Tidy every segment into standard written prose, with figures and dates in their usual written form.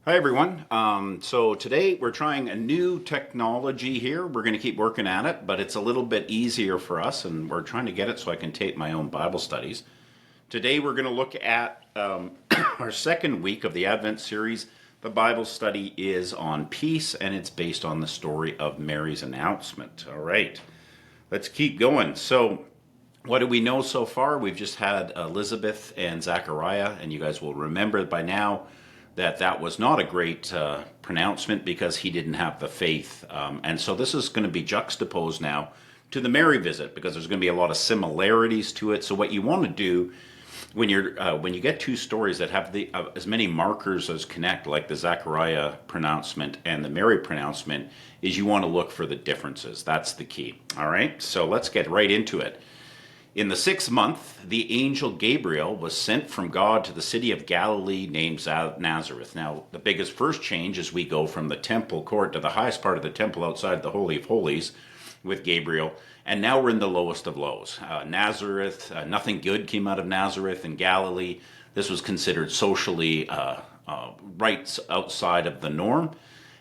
Hi everyone. So today we're trying a new technology here. We're going to keep working at it, but it's a little bit easier for us, and we're trying to get it so I can tape my own Bible studies. Today we're going to look at our second week of the Advent series. The Bible study is on peace, and it's based on the story of Mary's announcement. All right, let's keep going. So, what do we know so far? We've just had Elizabeth and Zachariah, and you guys will remember by now that that was not a great pronouncement because he didn't have the faith. And so this is going to be juxtaposed now to the Mary visit because there's going to be a lot of similarities to it. So what you want to do when you get two stories that have as many markers as connect, like the Zachariah pronouncement and the Mary pronouncement, is you want to look for the differences. That's the key. All right, so let's get right into it. In the 6th month, the angel Gabriel was sent from God to the city of Galilee named Nazareth. Now, the biggest first change is we go from the temple court to the highest part of the temple outside the Holy of Holies with Gabriel, and now we're in the lowest of lows. Nazareth, nothing good came out of Nazareth in Galilee. This was considered socially right outside of the norm.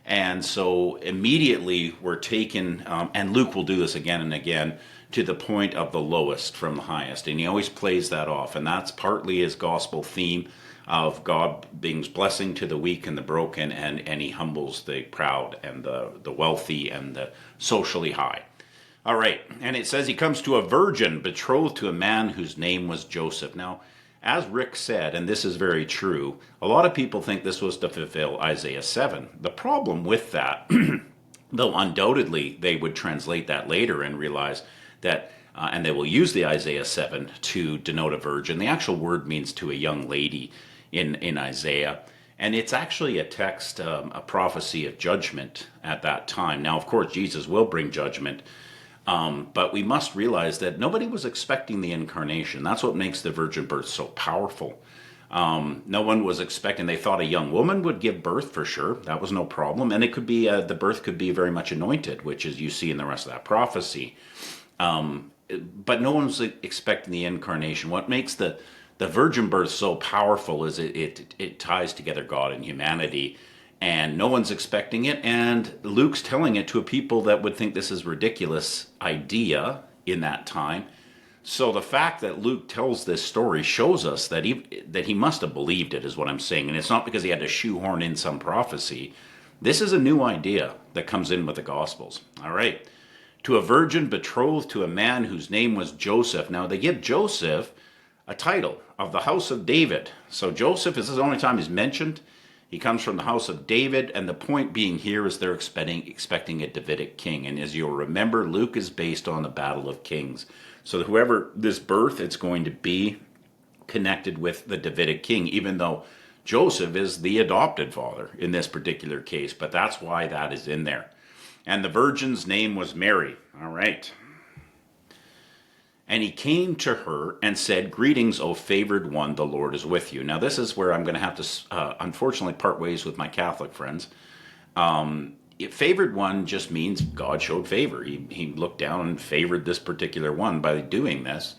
And so immediately we're taken, and Luke will do this again and again, to the point of the lowest from the highest. And he always plays that off. And that's partly his gospel theme of God being blessing to the weak and the broken, and he humbles the proud and the wealthy and the socially high. All right. And it says he comes to a virgin betrothed to a man whose name was Joseph. Now, as Rick said, and this is very true, a lot of people think this was to fulfill Isaiah 7. The problem with that, though undoubtedly they would translate that later and realize that, and they will use the Isaiah 7 to denote a virgin. The actual word means to a young lady in Isaiah. And it's actually a text, a prophecy of judgment at that time. Now, of course, Jesus will bring judgment. But we must realize that nobody was expecting the incarnation. That's what makes the virgin birth so powerful. No one was expecting. They thought a young woman would give birth for sure. That was no problem. And it could be, the birth could be very much anointed, which is you see in the rest of that prophecy. But no one was expecting the incarnation. What makes the virgin birth so powerful is it ties together God and humanity. And no one's expecting it, and Luke's telling it to a people that would think this is a ridiculous idea in that time. So the fact that Luke tells this story shows us that he must have believed it, is what I'm saying. And it's not because he had to shoehorn in some prophecy. This is a new idea that comes in with the Gospels. All right. To a virgin betrothed to a man whose name was Joseph. Now they give Joseph a title of the house of David. So Joseph, this is the only time he's mentioned. He comes from the house of David, and the point being here is they're expecting a Davidic king. And as you'll remember, Luke is based on the Battle of Kings. So whoever this birth, it's going to be connected with the Davidic king, even though Joseph is the adopted father in this particular case. But that's why that is in there. And the virgin's name was Mary. All right. And he came to her and said, "Greetings, O favored one, the Lord is with you." Now, this is where I'm going to have to, unfortunately, part ways with my Catholic friends. Favored one just means God showed favor. He looked down and favored this particular one by doing this.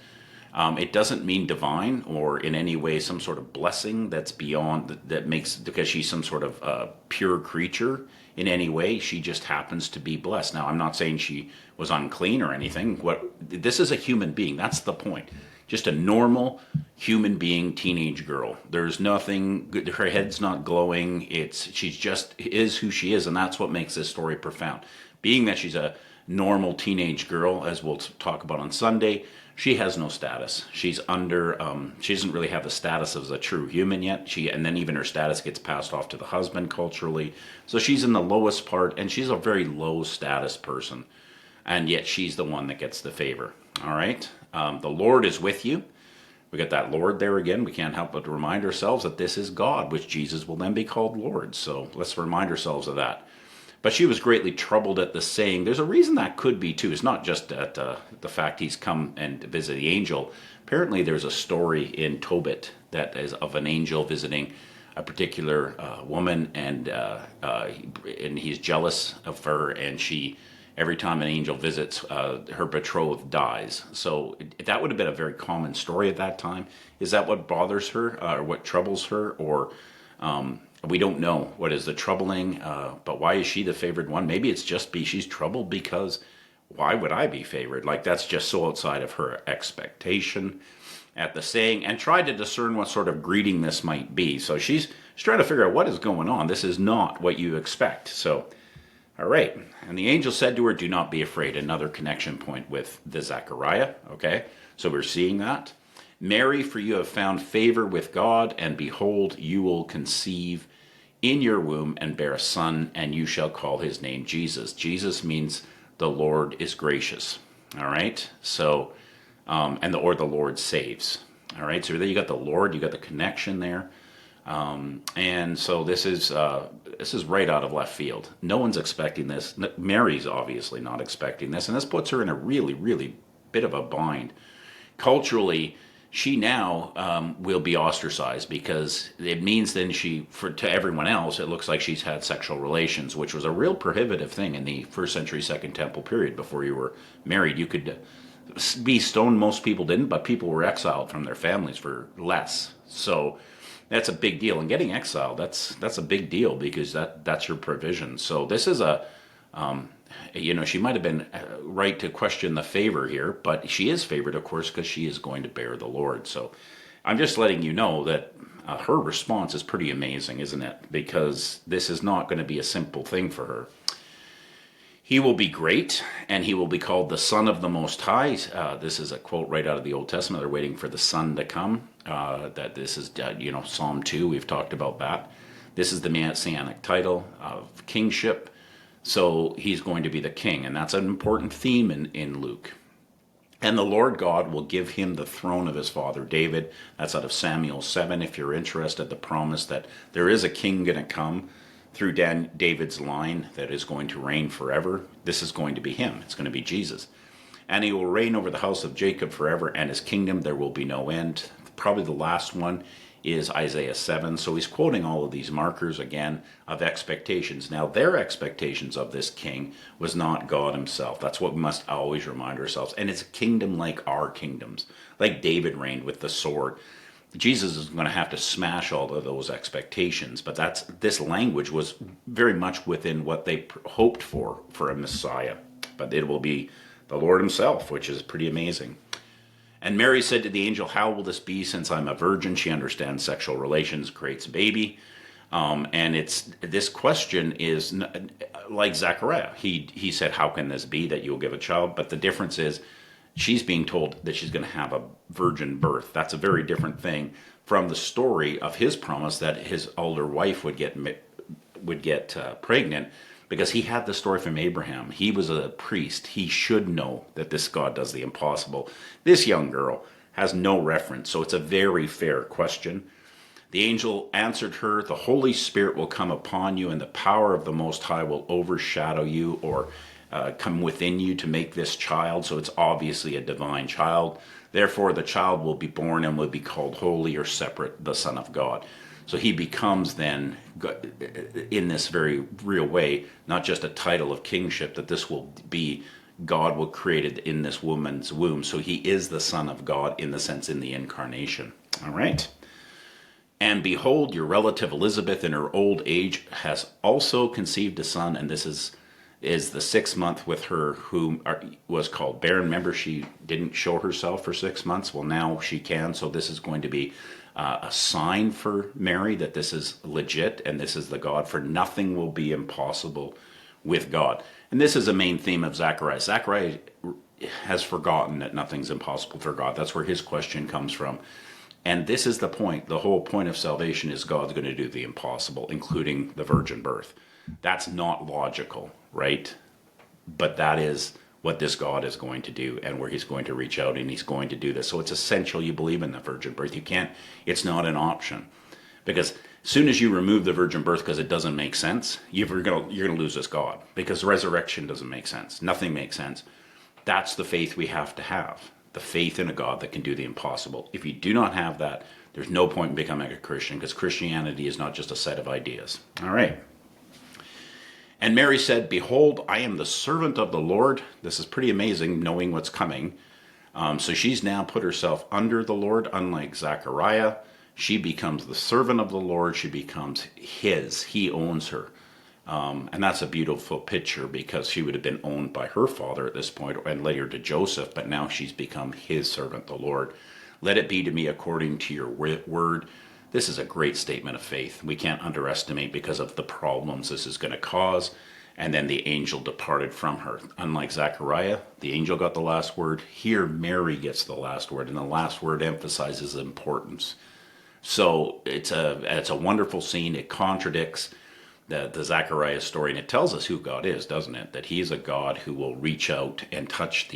It doesn't mean divine or in any way some sort of blessing that's beyond, that makes, because she's some sort of pure creature in any way. She just happens to be blessed. Now, I'm not saying she was unclean or anything. This is a human being. That's the point. Just a normal human being, teenage girl. There's nothing, her head's not glowing. She's just is who she is, and that's what makes this story profound. Being that she's a normal teenage girl, as we'll talk about on Sunday, she has no status. She's under, she doesn't really have the status as a true human yet. And then even her status gets passed off to the husband culturally. So she's in the lowest part, and she's a very low status person. And yet she's the one that gets the favor. All right. The Lord is with you. We got that Lord there again. We can't help but remind ourselves that this is God, which Jesus will then be called Lord. So let's remind ourselves of that. But she was greatly troubled at the saying. There's a reason that could be, too. It's not just at the fact he's come and visit the angel. Apparently, there's a story in Tobit that is of an angel visiting a particular woman, and he's jealous of her, and every time an angel visits, her betrothed dies. So that would have been a very common story at that time. Is that what bothers her, or what troubles her, or We don't know what is the troubling, but why is she the favored one? Maybe it's just she's troubled because why would I be favored? Like that's just so outside of her expectation at the saying, and tried to discern what sort of greeting this might be. So she's trying to figure out what is going on. This is not what you expect. So, all right. And the angel said to her, do not be afraid. Another connection point with the Zechariah. Okay. So we're seeing that. Mary, for you have found favor with God, and behold, you will conceive in your womb and bear a son, and you shall call his name Jesus. Jesus means the Lord is gracious. All right. So, or the Lord saves. All right. So there you got the Lord, you got the connection there. And so this is right out of left field. No one's expecting this. Mary's obviously not expecting this. And this puts her in a really, really bit of a bind. Culturally, she now will be ostracized because it means then to everyone else, it looks like she's had sexual relations, which was a real prohibitive thing in the first century Second Temple period. Before you were married, you could be stoned. Most people didn't, but people were exiled from their families for less. So that's a big deal. And getting exiled, that's a big deal because that's your provision. So this is she might have been right to question the favor here, but she is favored, of course, because she is going to bear the Lord. So I'm just letting you know that her response is pretty amazing, isn't it? Because this is not going to be a simple thing for her. He will be great, and he will be called the Son of the Most High. This is a quote right out of the Old Testament. They're waiting for the Son to come. That this is, Psalm 2. We've talked about that. This is the messianic title of kingship. So he's going to be the king, and that's an important theme in Luke. And the Lord God will give him the throne of his father David. That's out of Samuel 7. If you're interested, the promise that there is a king going to come through David's line that is going to reign forever. This is going to be him. It's going to be Jesus. And he will reign over the house of Jacob forever, and his kingdom there will be no end. Probably the last one is Isaiah 7. So he's quoting all of these markers again of expectations. Now, their expectations of this king was not God himself. That's what we must always remind ourselves. And it's a kingdom like our kingdoms, like David reigned with the sword. Jesus is going to have to smash all of those expectations, but this language was very much within what they hoped for a Messiah. But it will be the Lord himself, which is pretty amazing. And Mary said to the angel, how will this be since I'm a virgin? She understands sexual relations creates a baby. And this question is like Zechariah. He said, how can this be that you'll give a child? But the difference is she's being told that she's going to have a virgin birth. That's a very different thing from the story of his promise that his older wife would get pregnant, because he had the story from Abraham. He was a priest. He should know that this God does the impossible. This young girl has no reference, so it's a very fair question. The angel answered her, the Holy Spirit will come upon you, and the power of the Most High will overshadow you, or come within you to make this child. So it's obviously a divine child. Therefore, the child will be born and will be called holy, or separate, the Son of God. So he becomes then, in this very real way, not just a title of kingship, that this will be God will create it in this woman's womb. So he is the Son of God in the sense in the incarnation. All right. And behold, your relative Elizabeth in her old age has also conceived a son, and this is the 6th month with her, who was called barren. Remember, she didn't show herself for 6 months. Well, now she can. So this is going to be a sign for Mary that this is legit, and this is the God, for nothing will be impossible with God. And this is a main theme of Zechariah. Zechariah has forgotten that nothing's impossible for God. That's where his question comes from. And this is the point. The whole point of salvation is God's going to do the impossible, including the virgin birth. That's not logical, right? But that is what this God is going to do, and where he's going to reach out and he's going to do this. So it's essential you believe in the virgin birth. You can't, it's not an option. Because as soon as you remove the virgin birth because it doesn't make sense, you're going to lose this God. Because resurrection doesn't make sense. Nothing makes sense. That's the faith we have to have. The faith in a God that can do the impossible. If you do not have that, there's no point in becoming a Christian, because Christianity is not just a set of ideas. All right. And Mary said, behold, I am the servant of the Lord. This is pretty amazing, knowing what's coming. So she's now put herself under the Lord, unlike Zechariah. She becomes the servant of the Lord. She becomes his. He owns her. And that's a beautiful picture because she would have been owned by her father at this point and later to Joseph, but now she's become his servant, the Lord. Let it be to me according to your word. This is a great statement of faith. We can't underestimate because of the problems this is going to cause. And then the angel departed from her. Unlike Zechariah, the angel got the last word. Here, Mary gets the last word, and the last word emphasizes importance. So it's a wonderful scene. It contradicts the Zechariah story, and it tells us who God is, doesn't it? That he is a God who will reach out and touch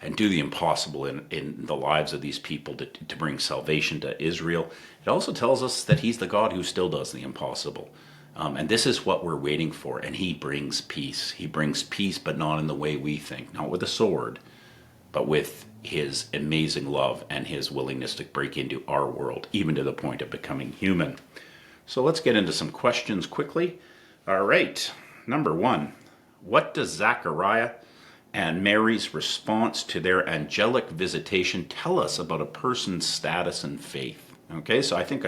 and do the impossible in the lives of these people to bring salvation to Israel. It also tells us that he's the God who still does the impossible. And this is what we're waiting for. And he brings peace. He brings peace, but not in the way we think. Not with a sword, but with his amazing love and his willingness to break into our world, even to the point of becoming human. So let's get into some questions quickly. All right. Number one, what does Zechariah and Mary's response to their angelic visitation tell us about a person's status and faith? Okay, so I think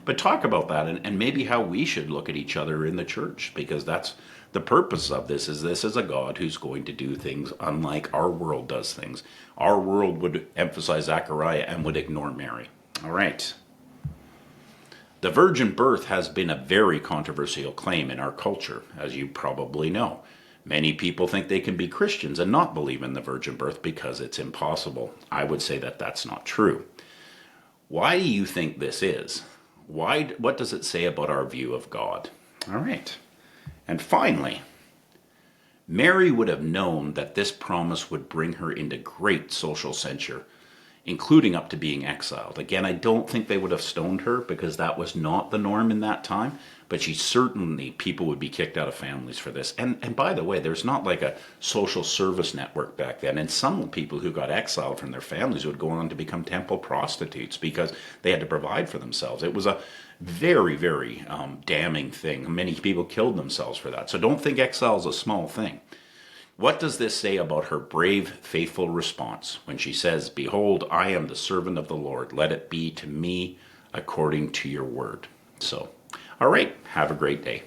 but talk about that and maybe how we should look at each other in the church, because that's the purpose of this is a God who's going to do things unlike our world does things. Our world would emphasize Zechariah and would ignore Mary. All right. The virgin birth has been a very controversial claim in our culture, as you probably know. Many people think they can be Christians and not believe in the virgin birth because it's impossible. I would say that that's not true. Why do you think this is? What does it say about our view of God? All right. And finally, Mary would have known that this promise would bring her into great social censure, including up to being exiled. Again, I don't think they would have stoned her because that was not the norm in that time, but people would be kicked out of families for this. And by the way, there's not like a social service network back then, and some people who got exiled from their families would go on to become temple prostitutes because they had to provide for themselves. It was a very, very damning thing. Many people killed themselves for that. So don't think exile is a small thing. What does this say about her brave, faithful response when she says, "Behold, I am the servant of the Lord. Let it be to me according to your word." So, all right, have a great day.